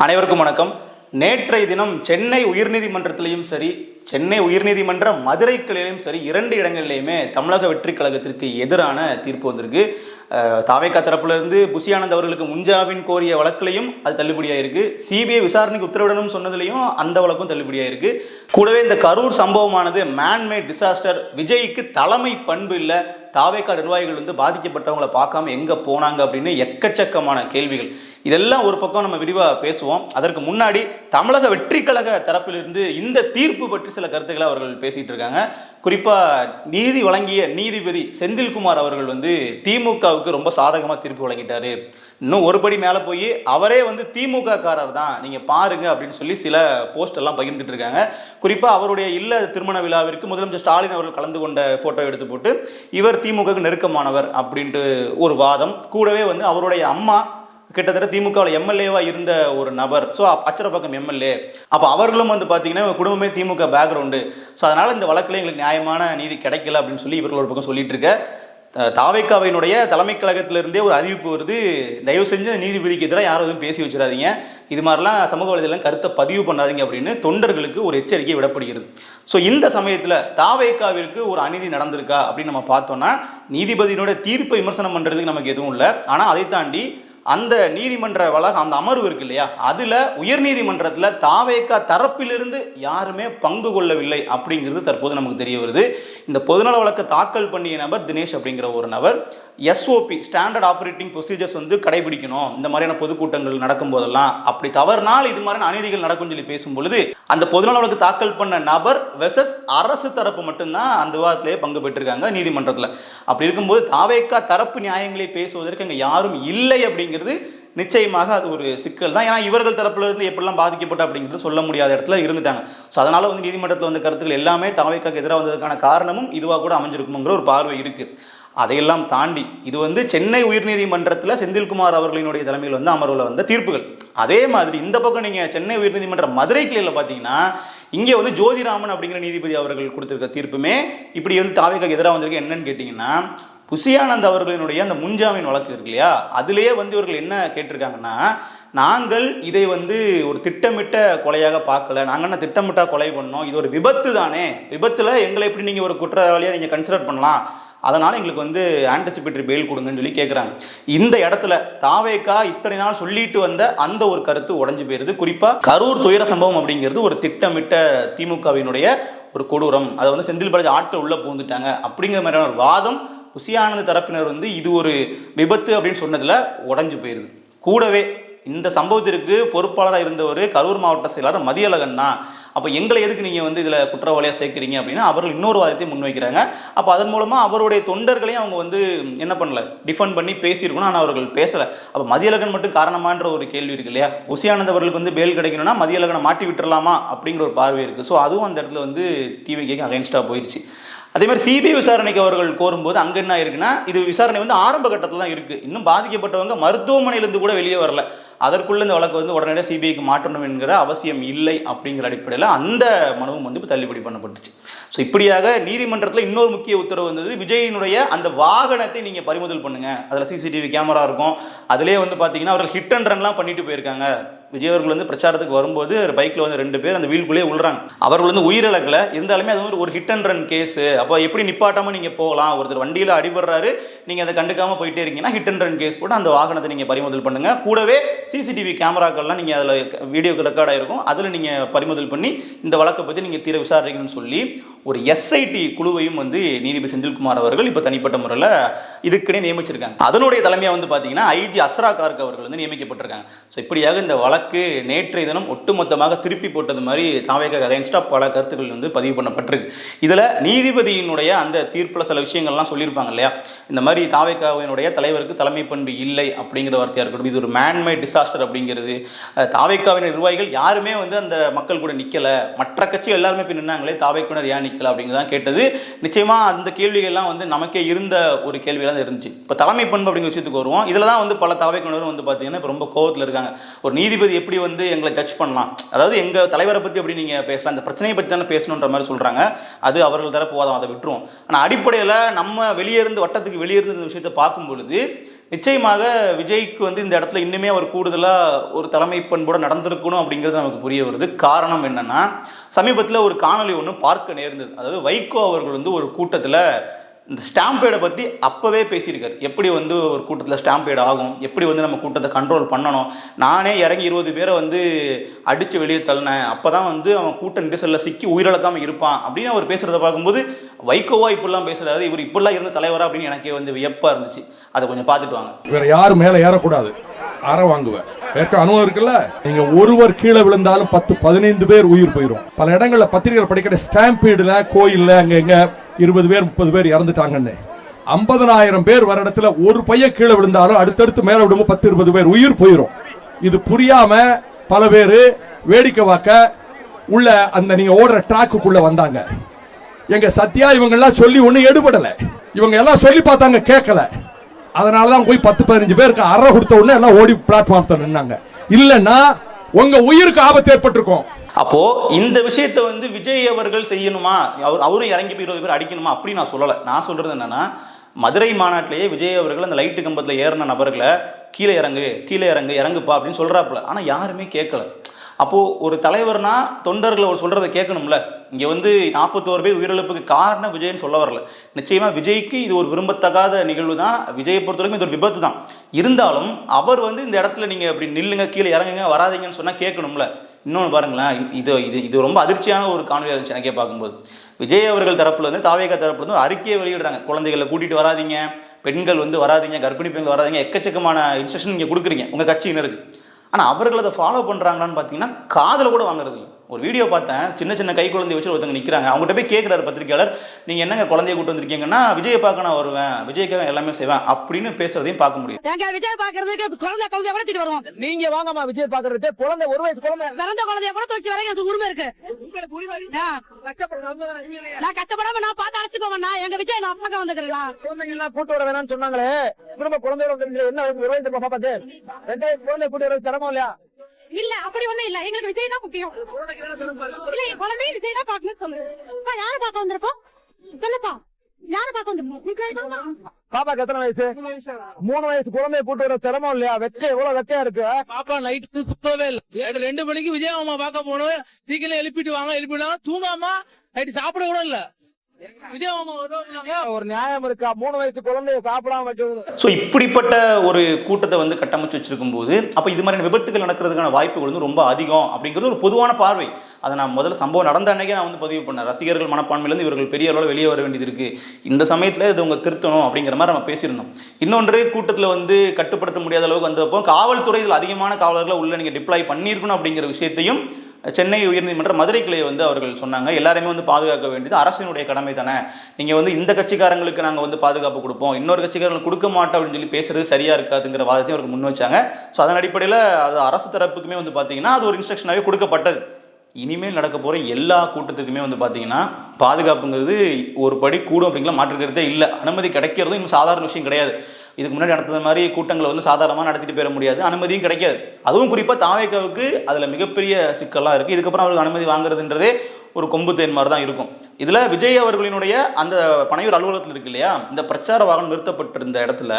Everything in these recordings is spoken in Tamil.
அனைவருக்கும் வணக்கம். நேற்றைய தினம் சென்னை உயர்நீதிமன்றத்திலையும் சரி, சென்னை உயர்நீதிமன்ற மதுரை கிளையிலும் சரி, 2 இடங்களிலையுமே தமிழக வெற்றி கழகத்திற்கு எதிரான தீர்ப்பு வந்திருக்கு. தாவேகா தரப்பிலிருந்து புஷி ஆனந்த் அவர்களுக்கு முன்ஜாமீன் கோரிய வழக்கிலையும் அது தள்ளுபடியாயிருக்கு. சிபிஐ விசாரணைக்கு உத்தரவிடணும் சொன்னதுலையும் அந்த வழக்கும் தள்ளுபடியாயிருக்கு. கூடவே இந்த கரூர் சம்பவமானது மேன்மேட் டிசாஸ்டர், விஜய்க்கு தலைமை பண்பு இல்லை, தாவேகா நிர்வாகிகள் வந்து பாதிக்கப்பட்டவங்களை பார்க்காம எங்கே போனாங்க அப்படின்னு எக்கச்சக்கமான கேள்விகள். இதெல்லாம் ஒரு பக்கம் நம்ம விரிவாக பேசுவோம். அதற்கு முன்னாடி தமிழக வெற்றி கழக தரப்பிலிருந்து இந்த தீர்ப்பு பற்றி சில கருத்துக்களை அவர்கள் பேசிட்டு இருக்காங்க. குறிப்பாக நீதி வழங்கிய நீதிபதி செந்தில்குமார் அவர்கள் வந்து திமுகவுக்கு ரொம்ப சாதகமாக தீர்ப்பு வழங்கிட்டாரு. இன்னும் ஒருபடி மேலே போய் அவரே வந்து திமுக காரர் தான், நீங்கள் பாருங்க அப்படின்னு சொல்லி சில போஸ்ட் எல்லாம் பகிர்ந்துட்டு இருக்காங்க. குறிப்பாக அவருடைய இல்ல திருமண விழாவிற்கு முதலமைச்சர் ஸ்டாலின் அவர்கள் கலந்து கொண்ட ஃபோட்டோ எடுத்து போட்டு இவர் திமுகவுக்கு நெருக்கமானவர் அப்படின்ட்டு ஒரு வாதம். கூடவே வந்து அவருடைய அம்மா கிட்டத்தட்ட திமுகவில் எம்எல்ஏவா இருந்த ஒரு நபர், ஸோ அச்சரப்பாக்கம் எம்எல்ஏ, அப்போ அவர்களும் வந்து பார்த்தீங்கன்னா குடும்பமே திமுக பேக்ரவுண்டு, ஸோ அதனால் இந்த வழக்கில் எங்களுக்கு நியாயமான நீதி கிடைக்கல அப்படின்னு சொல்லி இவர்கள் ஒரு பக்கம் சொல்லிட்டு இருக்க. தாவேகாவினுடைய தலைமை கழகத்திலிருந்தே ஒரு அறிவிப்பு வருது, தயவு செஞ்சு நீதிபதிக்கு எதிராக யாரும் எதுவும் பேசி வச்சிடாதீங்க, இது மாதிரிலாம் சமூக வலைதளம் கருத்தை பதிவு பண்ணாதீங்க அப்படின்னு தொண்டர்களுக்கு ஒரு எச்சரிக்கை விடப்படுகிறது. ஸோ இந்த சமயத்தில் தாவேகாவிற்கு ஒரு அநீதி நடந்திருக்கா அப்படின்னு நம்ம பார்த்தோம்னா, நீதிபதியினுடைய தீர்ப்பை விமர்சனம் பண்ணுறதுக்கு நமக்கு எதுவும் இல்லை. ஆனால் அதை தாண்டி அந்த நீதிமன்ற வளாகம், அந்த அமர்வு இருக்கு இல்லையா, அதில் உயர்நீதிமன்றத்தில் தாவேகா தரப்பிலிருந்து யாருமே பங்கு கொள்ளவில்லை அப்படிங்கிறது தற்போது நமக்கு தெரிய வருது. இந்த பொதுநல வழக்கை தாக்கல் பண்ணிய நபர் தினேஷ் அப்படிங்கிற ஒரு நபர் எஸ்ஓபி ஸ்டாண்டர்ட் ஆப்ரேட்டிங் ப்ரொசீஜர்ஸ் வந்து கடைபிடிக்கணும், இந்த மாதிரியான பொதுக்கூட்டங்கள் நடக்கும் போதெல்லாம் அப்படி தவறுனால் இது மாதிரியான அநீதிகள் நடக்கும் சொல்லி பேசும்பொழுது அந்த பொதுநல வழக்கு தாக்கல் பண்ண நபர் வெர்சஸ் அரசு தரப்பு மட்டும்தான் அந்த விவாதத்திலேயே பங்கு பெற்றிருக்காங்க நீதிமன்றத்தில். அப்படி இருக்கும்போது தாவேகா தரப்பு நியாயங்களை பேசுவதற்கு அங்கே யாரும் இல்லை அப்படிங்கிறது நிச்சயமாக அது ஒரு சிக்கல் தான். ஏன்னா இவர்கள் தரப்புல இருந்து எப்படிலாம் பாதிக்கப்பட்ட அப்படிங்கிறது சொல்ல முடியாத இடத்துல இருந்துட்டாங்க. ஸோ அதனால வந்து நீதிமன்றத்தில் வந்த கருத்துக்கள் எல்லாமே தாவேகாக்கு எதிராக வந்ததுக்கான காரணமும் இதுவாக கூட அமைஞ்சிருக்குங்கிற ஒரு பார்வை இருக்கு. அதையெல்லாம் தாண்டி இது வந்து சென்னை உயர்நீதிமன்றத்தில் செந்தில்குமார் அவர்களினுடைய தலைமையில் வந்து அமர்வில் வந்த தீர்ப்புகள். அதே மாதிரி இந்த பக்கம் நீங்கள் சென்னை உயர்நீதிமன்ற மதுரை கிளையில் பார்த்தீங்கன்னா, இங்கே வந்து ஜோதிராமன் அப்படிங்கிற நீதிபதி அவர்கள் கொடுத்துருக்க தீர்ப்புமே இப்படி வந்து தாவேகாக்கு எதிராக வந்திருக்கு. என்னன்னு கேட்டிங்கன்னா, புஷி ஆனந்த் அவர்களினுடைய அந்த முன்ஜாமீன் வழக்கு இருக்கு இல்லையா, அதிலேயே வந்து இவர்கள் என்ன கேட்டிருக்காங்கன்னா, நாங்கள் இதை வந்து ஒரு திட்டமிட்ட கொலையாக பார்க்கல, நாங்கள் என்ன திட்டமிட்டா கொலை பண்ணோம், இது ஒரு விபத்து தானே, விபத்தில் எங்களை எப்படி நீங்கள் ஒரு குற்றவாளியாக நீங்கள் கன்சிடர் பண்ணலாம், அதனால் எங்களுக்கு வந்து ஆன்டிசிபேட்டரி பெயில் கொடுங்கன்னு சொல்லி கேட்குறாங்க. இந்த இடத்துல தாவேகா இத்தனை நாள் சொல்லிட்டு வந்த அந்த ஒரு கருத்து உடஞ்சி போயிருது. குறிப்பாக கரூர் துயர சம்பவம் அப்படிங்கிறது ஒரு திட்டமிட்ட திமுகவினுடைய ஒரு கொடூரம், அதை வந்து செந்தில் பாலாஜி ஆட்கள் உள்ளே பூந்துட்டாங்க அப்படிங்கிற மாதிரியான ஒரு வாதம் புஷி ஆனந்த் தரப்பினர் வந்து இது ஒரு விபத்து அப்படின்னு சொன்னதில் உடஞ்சி போயிருது. கூடவே இந்த சம்பவத்திற்கு பொறுப்பாளராக இருந்தவர் கரூர் மாவட்ட செயலாளர் மதியழகன் தான். அப்போ எங்களை எதுக்கு நீங்கள் வந்து இதில் குற்றவாளியாக சேர்க்குறீங்க அப்படின்னா அவர்கள் இன்னொரு வாதத்தை முன்வைக்கிறாங்க. அப்போ அதன் மூலமாக அவருடைய தொண்டர்களையும் அவங்க வந்து என்ன பண்ணல, டிஃபெண்ட் பண்ணி பேசியிருக்கணும், ஆனால் அவர்கள் பேசலை. அப்போ மதியழகன் மட்டும் காரணமான்ற ஒரு கேள்வி இருக்கு இல்லையா. புஷி ஆனந்த் அவர்களுக்கு வந்து பெயில் கிடைக்கணும்னா மதியழகனை மாட்டி விட்டுறலாமா அப்படிங்கிற ஒரு பார்வை இருக்குது. ஸோ அதுவும் அந்த இடத்துல வந்து டிவிக்கு அகைன்ஸ்டாக போயிடுச்சு. அதே மாதிரி சிபிஐ விசாரணைக்கு அவர்கள் கோரும்போது அங்கே என்ன இருக்குன்னா, இது விசாரணை வந்து ஆரம்ப கட்டத்தில் தான் இருக்குது, இன்னும் பாதிக்கப்பட்டவங்க மருத்துவமனையிலேருந்து கூட வெளியே வரல, அதற்குள்ள இந்த வழக்கு வந்து உடனடியாக சிபிஐக்கு மாற்றணும் என்கிற அவசியம் இல்லை அப்படிங்கிற அடிப்படையில் அந்த மனுவும் வந்து இப்போ தள்ளுபடி பண்ணப்பட்டுச்சு. ஸோ இப்படியாக நீதிமன்றத்தில் இன்னொரு முக்கிய உத்தரவு வந்தது, விஜயினுடைய அந்த வாகனத்தை நீங்கள் பறிமுதல் பண்ணுங்கள், அதில் சிசிடிவி கேமரா இருக்கும், அதிலே வந்து பார்த்தீங்கன்னா அவர்கள் ஹிட் அண்ட் ரன்லாம் பண்ணிட்டு போயிருக்காங்க. விஜய் அவர்கள் வந்து பிரச்சாரத்துக்கு வரும்போது பைக்கில் வந்து 2 பேர் அந்த வீலுக்குள்ளே விழுறாங்க, அவர்கள் வந்து உயிரிழக்கல, இருந்தாலுமே அது வந்து ஒரு ஹிட் அண்ட் ரன் கேஸு. அப்போ எப்படி நிப்பாட்டாமல் நீங்கள் போகலாம், ஒருத்தர் வண்டியில் அடிபடுறாரு, நீங்கள் அதை கண்டுக்காமல் போயிட்டே இருக்கீங்கன்னா ஹிட் அண்ட் ரன் கேஸ் போட்டு அந்த வாகனத்தை நீங்கள் பறிமுதல் பண்ணுங்கள். கூடவே சிசிடிவி கேமராக்கள்லாம் நீங்கள் அதில் வீடியோக்கு ரெக்கார்ட் ஆகிருக்கும், அதில் நீங்கள் பறிமுதல் பண்ணி இந்த வழக்கை பற்றி நீங்கள் தீர விசாரிக்கணும்னு சொல்லி ஒரு எஸ்ஐடி குழுவையும் வந்து நீதிபதி செந்தில்குமார் அவர்கள் இப்போ தனிப்பட்ட முறையில் இதுக்குன்னே நியமிச்சிருக்காங்க. அதனுடைய தலைமையாக வந்து பார்த்தீங்கன்னா ஐஜி அஸ்ரா கார்க் அவர்கள் வந்து நியமிக்கப்பட்டிருக்காங்க. ஸோ இப்படியாக இந்த வழக்கு நேற்றைய தினம் ஒட்டுமொத்தமாக திருப்பி போட்டது மாதிரி தாவேகா அகைன்ஸ்டாக பல கருத்துக்கள் வந்து பதிவு பண்ணப்பட்டிருக்கு. இதில் நீதிபதியினுடைய அந்த தீர்ப்பில் சில விஷயங்கள்லாம் சொல்லியிருப்பாங்க இல்லையா, இந்த மாதிரி தாவேகாவினுடைய தலைவருக்கு தலைமை பண்பு இல்லை அப்படிங்கிற வார்த்தையாக இருக்கட்டும், இது ஒரு மேன்மேட் டிசாஸ்டர் அப்படிங்கிறது, தாவேகாவின் நிர்வாகிகள் யாருமே வந்து அந்த மக்கள் கூட நிற்கலை, மற்ற கட்சி எல்லாருமே போய் நின்னாங்களே, தாவேக்காவினர் ஏன் நிற்கலை அப்படிங்கிறதான் கேட்டது. நிச்சயமாக அந்த கேள்விகள்லாம் வந்து நமக்கே இருந்த ஒரு கேள்விகளாக இருந்துச்சு. இப்போ தலைமை பண்பு அப்படிங்கிற விஷயத்துக்கு வருவோம். இதில் தான் வந்து பல தாவேக்காவினரும் வந்து பார்த்தீங்கன்னா இப்போ ரொம்ப கோவத்தில் இருக்காங்க. ஒரு நீதிபதி எப்படி வந்து எங்களை ஜட்ஜ் பண்ணலாம், அதாவது எங்கள் தலைவரை பற்றி அப்படி நீங்கள் பேசலாம், அந்த பிரச்சனையை பற்றி தானே பேசணுன்ற மாதிரி சொல்கிறாங்க. அது அவர்கள் தரப்பு வாதம், அதை விட்டுருவோம். ஆனால் அடிப்படையில் நம்ம வெளியே இருந்து வட்டத்துக்கு வெளியே இருந்து இந்த விஷயத்தை பார்க்கும் பொழுது நிச்சயமாக விஜய்க்கு வந்து இந்த இடத்துல இன்னுமே ஒரு கூடுதலாக ஒரு தலைமை பண்போடு நடந்திருக்கணும் அப்படிங்கிறது நமக்கு புரிய வருது. காரணம் என்னன்னா, சமீபத்தில் ஒரு காணொலி ஒன்று பார்க்க நேர்ந்தது. அதாவது வைகோ அவர்கள் வந்து ஒரு கூட்டத்தில் இந்த ஸ்டாம்பேடை பற்றி அப்போவே பேசியிருக்காரு. எப்படி வந்து ஒரு கூட்டத்தில் ஸ்டாம்பேட் ஆகும், எப்படி வந்து நம்ம கூட்டத்தை கண்ட்ரோல் பண்ணணும், நானே இறங்கி 20 பேரை வந்து அடித்து வெளியே தள்ளினேன், அப்போ தான் வந்து அவன் கூட்ட நெரிசலில் சிக்கி உயிரிழக்காமல் இருப்பான் அப்படின்னு அவர் பேசுகிறத பார்க்கும்போது வைகோவா இப்படிலாம் பேசுகிறாரு, இவர் இப்படிலாம் இருந்த தலைவரா அப்படின்னு எனக்கே வந்து வியப்பாக இருந்துச்சு. அதை கொஞ்சம் பார்த்துட்டு வாங்க. வேற யாரும் மேலே ஏறக்கூடாது, அற வாங்குவேன் அனுபவம் இருக்குல்ல. நீங்க ஒருவர் கீழே விழுந்தாலும் 10-15 பேர் உயிர் போயிடும். பல இடங்கள்ல பத்திரிகைகள் படிக்கிற ஸ்டாம்பீடுல கோயில்ல அங்க எங்க 20 பேர் 30 பேர் இறந்துட்டாங்கன்னு. 50,000 பேர் வர இடத்துல ஒரு பையன் கீழே விழுந்தாலும் அடுத்தடுத்து மேல விடும்போது 10-20 பேர் உயிர் போயிடும். இது புரியாம பல பேர் வேடிக்கை பார்க்க உள்ள அந்த நீங்க ஓடுற டிராக்குக்குள்ள வந்தாங்க. எங்க சத்யா இவங்க எல்லாம் சொல்லி ஒண்ணு எடுபடல, இவங்க எல்லாம் சொல்லி பார்த்தாங்க கேட்கல. அதனாலதான் போய் 10-15 பேருக்கு அறை கொடுத்த உடனே எல்லாம் ஓடி பிளாட்ஃபார்ம் நின்னாங்க. இல்லன்னா உங்க உயிருக்கு ஆபத்து ஏற்பட்டிருக்கும். அப்போ இந்த விஷயத்தை வந்து விஜய் அவர்கள் செய்யணுமா, அவரும் இறங்கி போய் 20 பேர் அடிக்கணுமா அப்படின்னு நான் சொல்லலை. நான் சொல்றது என்னன்னா, மதுரை மாநாட்டிலேயே விஜய் அவர்கள் அந்த லைட்டு கம்பத்தில் ஏறின நபர்களை கீழே இறங்குப்பா அப்படின்னு சொல்றாப்புல. ஆனா யாருமே கேட்கல. அப்போது ஒரு தலைவர்னா தொண்டர்கள் அவர் சொல்கிறத கேட்கணும்ல. இங்கே வந்து 41 பேர் உயிரிழப்புக்கு காரணம் விஜய்னு சொல்ல வரல. நிச்சயமாக விஜய்க்கு இது ஒரு விரும்பத்தகாத நிகழ்வு தான். விஜயை பொறுத்தவரைக்கும் இது ஒரு விபத்து தான். இருந்தாலும் அவர் வந்து இந்த இடத்துல நீங்கள் அப்படி நில்லுங்க, கீழே இறங்குங்க, வராதிங்கன்னு சொன்னால் கேட்கணும்ல. இன்னொன்று பாருங்களேன், இது ரொம்ப அதிர்ச்சியான ஒரு காணொலியாக இருந்துச்சு எனக்கே பார்க்கும்போது. விஜய் அவர்கள் தரப்புலேருந்து தாவேகா தரப்புலேருந்து அறிக்கையை வெளியிடுறாங்க. குழந்தைகளை கூட்டிகிட்டு வராதிங்க, பெண்கள் வந்து வராதிங்க, கர்ப்பிணி பெண்கள் வராதிங்க, எக்கச்சக்கமான இன்ஸ்ட்ரக்ஷன் நீங்கள் கொடுக்குறீங்க உங்கள் கட்சியினருக்கு. ஆனால் அவர்கள் அதை ஃபாலோ பண்ணுறாங்களான்னு பார்த்தீங்கன்னா காதில் கூட வாங்குறது இல்லை. ஒரு வீடியோ பார்த்தேன், சின்ன கை குழந்தைய வச்சு ஒருத்தவங்க நிற்கிறாங்க. அவங்ககிட்ட போய் கேட்குறாரு பத்திரிகையாளர், நீங்கள் என்னங்க குழந்தைய கூட்டு வந்திருக்கீங்கன்னா, விஜயை பார்க்க நான் வருவேன், விஜய்க்காக எல்லாமே செய்வேன் அப்படின்னு பேசுறதையும் பார்க்க முடியும். விஜய் பார்க்கறதுக்கு குழந்தைய கூட தூக்கிட்டு வருவோம். நீங்க வாங்கம்மா விஜய் பார்க்கறது, குழந்தை 1 வயசு குழந்தை பிறந்த குழந்தைய கூட தூக்கி வரைக்கும் அது உரிமை இருக்கு. நான் கஷ்டப்படாம நான் பார்த்து அழைச்சிக்கோங்கண்ணா, எங்க விஜய் நான் பார்க்க வந்துக்கிறேன். குழந்தைங்க எல்லாம் கூட்டு வர வேணாம்னு சொன்னாங்களே, திரும்ப குழந்தையோட என்ன 1 வயசு பாப்பாது 2 வயசு குழந்தை கூட்டு வர தரமா இல்லையா? இல்ல அப்படி ஒண்ணும் இல்ல, எங்களுக்கு விஜய் தான் முக்கியம். இல்ல குழந்தைய விஜய் தான் பார்க்கணும்னு சொல்லு. யார பார்க்க வந்திருப்போம் சொல்லுப்பா, யார பார்க்க வந்திருப்போம்? பாப்பாக்கு எத்தனை வயசு? 3 வயசு குழந்தைய கூட்டு வர திறமம் இல்லையா? வெக்க எவ்வளவு வெக்கையா இருக்கு. பாப்பா நைட்டு சுத்தவே இல்ல. 2 மணிக்கு விஜய் அம்மா பார்க்க போனோம், சீக்கிரம் எழுப்பிட்டு வாங்க, எழுப்பிடுவாங்க, தூங்காமா நைட்டு சாப்பிட கூட இல்ல. ஒரு நியாயம் இருக்கா? 3 வயசு குழந்தைய சாப்பிடாம வைக்கிறது. ஸோ இப்படிப்பட்ட ஒரு கூட்டத்தை வந்து கட்டமைச்சு வச்சிருக்கும் போது அப்போ இது மாதிரியான விபத்துகள் நடக்கிறதுக்கான வாய்ப்புகள் வந்து ரொம்ப அதிகம் அப்படிங்கிறது ஒரு பொதுவான பார்வை. அதை நான் முதல்ல சம்பவம் நடந்த அன்னைக்கே நான் வந்து பதிவு பண்ணேன். ரசிகர்கள் மனப்பான்மையிலேருந்து இவர்கள் பெரிய அளவில் வெளியே வர வேண்டியது இருக்குது, இந்த சமயத்தில் இதை அவங்க திருத்தணும் அப்படிங்கிற மாதிரி நம்ம பேசியிருந்தோம். இன்னொன்று, கூட்டத்தில் வந்து கட்டுப்படுத்த முடியாத அளவுக்கு வந்தப்போ காவல்துறை இதில் அதிகமான காவலர்களை உள்ள நீங்கள் டிப்ளாய் பண்ணியிருக்கணும் அப்படிங்கிற விஷயத்தையும் சென்னை உயர்நீதிமன்ற மதுரை கிளையை வந்து அவர்கள் சொன்னாங்க. எல்லாருமே வந்து பாதுகாக்க வேண்டியது அரசினுடைய கடமை தானே, நீங்கள் வந்து இந்த கட்சிக்காரங்களுக்கு நாங்கள் வந்து பாதுகாப்பு கொடுப்போம், இன்னொரு கட்சிக்காரங்களுக்கு கொடுக்க மாட்டோம் அப்படின்னு சொல்லி பேசுறது சரியா இருக்காதுங்கிற வாதத்தையும் அவருக்கு முன் வச்சாங்க. ஸோ அதன் அடிப்படையில் அது அரசு தரப்புக்குமே வந்து பார்த்தீங்கன்னா அது ஒரு இன்ஸ்ட்ரக்ஷனாகவே கொடுக்கப்பட்டது. இனிமேல் நடக்க போகிற எல்லா கூட்டத்துக்குமே வந்து பார்த்தீங்கன்னா பாதுகாப்புங்கிறது ஒரு படி கூடும் அப்படிங்கிற மாற்றுக்கிறதே இல்லை. அனுமதி கிடைக்கிறதும் இன்னும் சாதாரண விஷயம் கிடையாது. இதுக்கு முன்னாடி நடத்துகிற மாதிரி கூட்டங்களை வந்து சாதாரணமாக நடத்திட்டு போயிட முடியாது, அனுமதியும் கிடைக்காது. அதுவும் குறிப்பாக தாவேகாவுக்கு அதில் மிகப்பெரிய சிக்கல்லாம் இருக்குது. இதுக்கப்புறம் அவருக்கு அனுமதி வாங்குறதுன்றதே ஒரு கொம்பு தேன் மாதிரி தான் இருக்கும். இதில் விஜய் அவர்களினுடைய அந்த பனையூர் அலுவலகத்தில் இருக்கு இல்லையா, இந்த பிரச்சார வாகனம் நிறுத்தப்பட்டிருந்த இடத்துல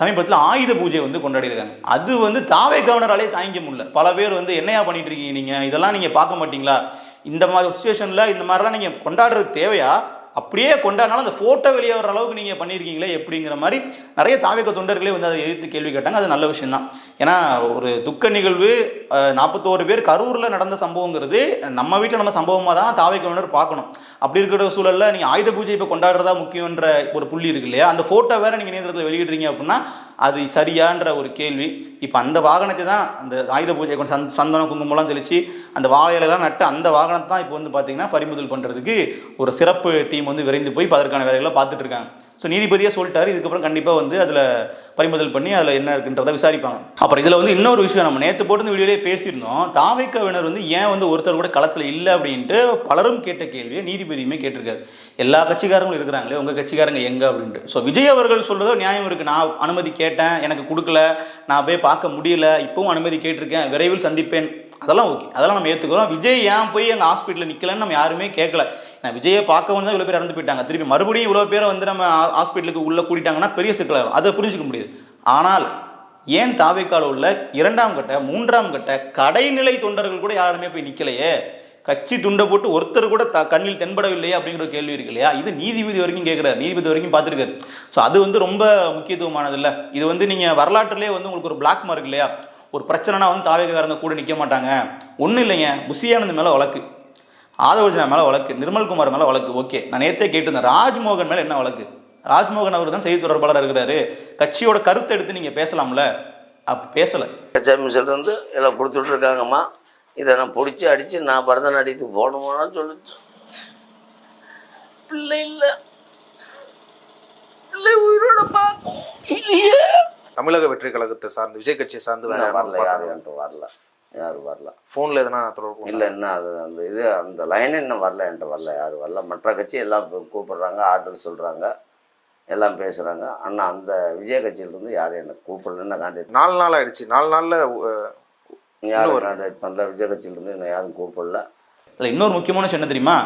சமீபத்தில் ஆயுத பூஜை வந்து கொண்டாடிருக்காங்க. அது வந்து தாவேகாவினராலே தாங்கிக்க முடியல. பல பேர் வந்து என்னையா பண்ணிட்டு இருக்கீங்க நீங்கள், இதெல்லாம் நீங்கள் பார்க்க மாட்டீங்களா, இந்த மாதிரி சுச்சுவேஷனில் இந்த மாதிரிலாம் நீங்கள் கொண்டாடுறது தேவையா, அப்படியே கொண்டாடினாலும் அந்த ஃபோட்டோ வெளியே வர அளவுக்கு நீங்கள் பண்ணியிருக்கீங்களே எப்படிங்கிற மாதிரி நிறைய தாவேக தொண்டர்களே வந்து அதை எதிர்த்து கேள்வி கேட்டாங்க. அது நல்ல விஷயம் தான். ஏன்னா ஒரு துக்க நிகழ்வு 41 பேர் கரூரில் நடந்த சம்பவங்கிறது நம்ம வீட்டில் நம்ம சம்பவமாக தான் தாவேகவினர் பார்க்கணும். அப்படி இருக்கிற சூழலில் நீங்கள் ஆயுத பூஜை இப்போ கொண்டாடுறதா முக்கியன்ற ஒரு புள்ளி இருக்கு இல்லையா, அந்த ஃபோட்டோ வேறு நீங்கள் இணையதளத்தில் வெளியிடுறீங்க அப்படின்னா அது சரியான்ற ஒரு கேள்வி. இப்போ அந்த வாகனத்தை தான் அந்த ஆயுத பூஜை சந்தனம் குங்குமம்லாம் தெளித்து அந்த வாழையெல்லாம் நட்டு அந்த வாகனத்தை தான் இப்போ வந்து பார்த்தீங்கன்னா பறிமுதல் பண்ணுறதுக்கு ஒரு சிறப்பு டீம் வந்து விரைந்து போய் இப்போ அதற்கான வேலைகளை பார்த்துட்டு இருக்காங்க. ஸோ நீதிபதியாக சொல்லிட்டாரு, இதுக்கப்புறம் கண்டிப்பாக வந்து அதில் பறிமுதல் பண்ணி அதில் என்ன இருக்குன்றதை விசாரிப்பாங்க. அப்புறம் இதில் வந்து இன்னொரு விஷயம், நம்ம நேற்று போட்டு இந்த வீடியோலேயே பேசியிருந்தோம், தாவேகாவினர் வந்து ஏன் வந்து ஒருத்தர் கூட களத்தில் இல்லை அப்படின்ட்டு பலரும் கேட்ட கேள்வியை நீதிபதியுமே கேட்டிருக்காரு. எல்லா கட்சிக்காரங்களும் இருக்கிறாங்களே, உங்கள் கட்சிக்காரங்க எங்கே அப்படின்ட்டு. ஸோ விஜய் அவர்கள் சொல்கிறதோ நியாயம் இருக்குது. நான் அனுமதி கேட்டேன், எனக்கு கொடுக்கல, நான் போய் பார்க்க முடியல, இப்போவும் அனுமதி கேட்டிருக்கேன், விரைவில் சந்திப்பேன், அதெல்லாம் ஓகே, அதெல்லாம் நம்ம ஏற்றுக்கிறோம். விஜய் ஏன் போய் எங்கள் ஹாஸ்பிட்டலில் நிற்கலன்னு நம்ம யாருமே கேட்கல. நான் விஜயை பார்க்க வந்து தான் இவ்வளோ பேர் இறந்து போயிட்டாங்க, திருப்பி மறுபடியும் இவ்வளோ பேரை வந்து நம்ம ஹாஸ்பிட்டலுக்கு உள்ளே கூட்டிட்டாங்கன்னா பெரிய சிக்கலாகும், அதை புரிஞ்சிக்க முடியுது. ஆனால் ஏன் தாவேக்கால உள்ள 2ஆம் கட்ட 3ஆம் கட்ட கடைநிலை தொண்டர்கள் கூட யாருமே போய் நிற்கலையே, கட்சி துண்டை போட்டு ஒருத்தர் கூட கண்ணில் தென்படவில்லையே அப்படிங்கிற கேள்வி இருக்கு இல்லையா? இது நீதிபதி வரைக்கும் கேட்குறாரு, நீதிபதி வரைக்கும் பார்த்துருக்காரு. ஸோ அது வந்து ரொம்ப முக்கியத்துவமானது இல்லை. இது வந்து நீங்கள் வரலாற்றுலேயே வந்து உங்களுக்கு ஒரு பிளாக் மார்க் இல்லையா? ஒரு பிரச்சனைனா வந்து தாவேக்காரங்க கூட நிற்க மாட்டாங்க. ஒன்றும் இல்லைங்க, புஷியானந்த் மேலே வழக்கு, ஆதவர்ஜனா மேலே வழக்கு, நிர்மல்குமார் மேலே வழக்கு. ஓகே, நான் நேற்றே கேட்டிருந்தேன், ராஜ்மோகன் மேலே என்ன வழக்கு? ராஜ்மோகன் அவர் தான் செய்தி தொடர்பாளர் இருக்கிறாரு, கட்சியோட கருத்தை எடுத்து நீங்கள் பேசலாம்ல, அப்போ பேசலை. கட்சி எல்லாம் கொடுத்துட்ருக்காங்கம்மா, இதை நான் பிடிச்சி அடித்து நான் பரதநாட்டியத்துக்கு போகணுமான்னு சொல்லிச்சு. பிள்ளை இல்லை, பிள்ளை உயிரோட பார்க்கும் இல்லையே. தமிழக வெற்றி கழகத்தை சார்ந்து விஜய் கட்சியை சார்ந்து வரல, யாரும் வரல. ஃபோனில் எதனா தொடர்பு இல்லை, என்ன அது அந்த இது அந்த லைனே இன்னும் வரல, என்கிட்ட வரல, யாரும் வரல. மற்ற கட்சி எல்லாம் கூப்பிடுறாங்க, ஆர்டர் சொல்கிறாங்க, எல்லாம் பேசுகிறாங்க. ஆனால் அந்த விஜய் கட்சியிலிருந்து யாரும் எனக்கு கூப்பிடலன்னு கான்டாக்ட் 4 நாள் ஆயிடுச்சு. 4 நாளில் யாரும் கான்டாக்ட் பண்ணல, விஜய் கட்சியிலேருந்து என்ன யாரும் கூப்பிடல. இல்லை, இன்னொரு முக்கியமான விஷயம் என்ன தெரியுமா?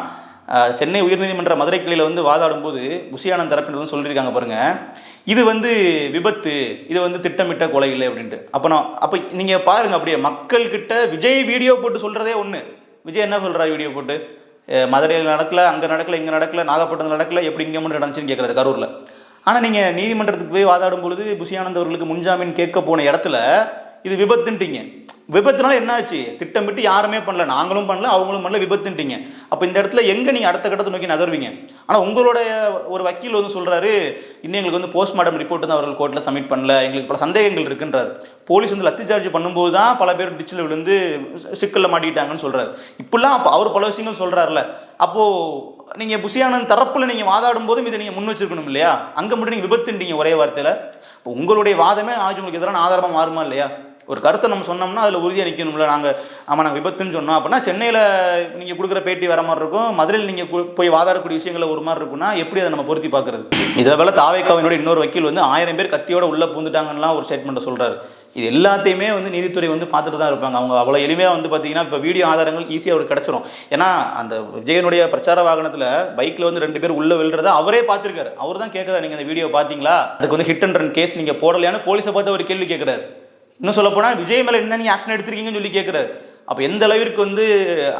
சென்னை உயர்நீதிமன்ற மதுரை கிளையில் வந்து வாதாடும்போது புஷியானந்த் தரப்பினர் வந்து சொல்லியிருக்காங்க பாருங்க, இது வந்து விபத்து, இது வந்து திட்டமிட்ட கொலை இல்லை அப்படின்ட்டு. அப்போ நீங்கள் பாருங்க, அப்படியே மக்கள்கிட்ட விஜய் வீடியோ போட்டு சொல்கிறதே ஒன்று. விஜய் என்ன சொல்கிறார் வீடியோ போட்டு? மதுரையில் நடக்கல, அங்கே நடக்கல, இங்கே நடக்கல, நாகப்பட்டினம் நடக்கல, எப்படி இங்கே மட்டும் நடந்துச்சுன்னு கேட்குறாரு, கரூரில். ஆனால் நீங்கள் நீதிமன்றத்துக்கு போய் வாதாடும் பொழுது புஷியானந்த் அவர்களுக்கு முன்ஜாமீன் கேட்க போன இடத்துல இது விபத்துன்ட்டீங்க. விபத்துனால என்ன ஆச்சு? திட்டமிட்டு யாருமே பண்ணல, நாங்களும் பண்ணல, அவங்களும் பண்ணல, விபத்துன்ட்டீங்க. அப்போ இந்த இடத்துல எங்கே நீங்கள் அடுத்த கட்டத்தை நோக்கி நகர்வீங்க? ஆனால் உங்களுடைய ஒரு வக்கீல் வந்து சொல்கிறாரு, இன்னும் எங்களுக்கு வந்து போஸ்ட்மார்ட்டம் ரிப்போர்ட் தான் அவர்கள் கோர்ட்டில் சப்மிட் பண்ணல, எங்களுக்கு பல சந்தேகங்கள் இருக்குன்றார். போலீஸ் வந்து லத்தி சார்ஜ் பண்ணும்போது தான் பல பேர் டிச்சில் விழுந்து சிக்கலில் மாட்டிக்கிட்டாங்கன்னு சொல்கிறார். இப்படிலாம் அப்போ அவர் பல விஷயங்கள் சொல்கிறார்ல. அப்போது நீங்கள் புஷியானந்த் தரப்பில் நீங்கள் வாதாடும் போதும் இதை நீங்கள் முன் வச்சிருக்கணும் இல்லையா? அங்கே மட்டும் நீங்கள் விபத்துன்றீங்க ஒரே வார்த்தையில். இப்போ உங்களுடைய வாதமே நாளைக்கு உங்களுக்கு எதிரான ஆதாரமாக மாறுமா இல்லையா? ஒரு கருத்தை நம்ம சொன்னோம்னா அதில் உறுதியாக நிற்கணும்ல. நாங்கள் விபத்துன்னு சொன்னோம் அப்படின்னா சென்னையில் நீங்கள் கொடுக்குற பேட்டி வர மாதிரி இருக்கும், மதுரையில் நீங்கள் போய் வாதாடக்கூடிய விஷயங்களில் ஒரு மாதிரி இருக்குன்னா எப்படி அதை நம்ம பொருத்தி பார்க்குறது? இதை போல தாவேக்காவினோட இன்னொரு வக்கீல் வந்து 1000 பேர் கத்தியோட உள்ளே பூந்துட்டாங்கன்னா ஒரு ஸ்டேட்மெண்ட்டை சொல்கிறாரு. இது எல்லாத்தையுமே வந்து நீதித்துறை வந்து பார்த்துட்டு தான் இருப்பாங்க. அவங்க அவ்வளோ எளிமையாக வந்து பார்த்தீங்கன்னா இப்போ வீடியோ ஆதாரங்கள் ஈஸியாக அவருக்கு கிடச்சிரும். ஏன்னா அந்த விஜயனுடைய பிரச்சார வாகனத்தில் பைக்கில் வந்து 2 பேர் உள்ளே விழுறதை அவரே பார்த்துருக்காரு. அவர் தான் கேட்குறாரு, நீங்கள் அந்த வீடியோ பார்த்தீங்களா, அதுக்கு வந்து ஹிட் அண்ட் ரன் கேஸ் நீங்கள் போடலையான்னு போலீஸை பார்த்து ஒரு கேள்வி கேட்குறாரு. இன்னும் சொல்லப்போனால் விஜய் மேலே என்ன நீங்கள் ஆக்ஷன் எடுத்திருக்கீங்கன்னு சொல்லி கேட்குறாரு. அப்போ எந்த அளவிற்கு வந்து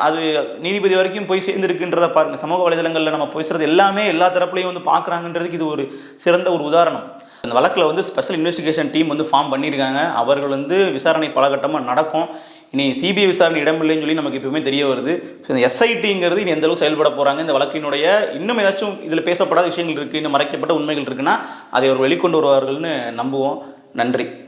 அது நீதிபதி வரைக்கும் போய் சேர்ந்துருக்குன்றதை பாருங்கள். சமூக வலைதளங்களில் நம்ம பேசுகிறது எல்லாமே எல்லா தரப்புலையும் வந்து பார்க்குறாங்கன்றதுக்கு இது ஒரு சிறந்த ஒரு உதாரணம். இந்த வழக்கில் வந்து ஸ்பெஷல் இன்வெஸ்டிகேஷன் டீம் வந்து ஃபார்ம் பண்ணியிருக்காங்க. அவர்கள் வந்து விசாரணை பலகட்டமாக நடக்கும். இனி சிபிஐ விசாரணை இடமில்லைன்னு சொல்லி நமக்கு எப்பவுமே தெரிய வருது. ஸோ இந்த எஸ்ஐடிங்கிறது இனி எந்த அளவுக்கு செயல்பட போகிறாங்க, இந்த வழக்கினுடைய இன்னும் ஏதாச்சும் இதில் பேசப்படாத விஷயங்கள் இருக்குது, இன்னும் மறைக்கப்பட்ட உண்மைகள் இருக்குன்னா அதை அவர் வெளிக்கொண்டு வருவார்கள்னு நம்புவோம். நன்றி.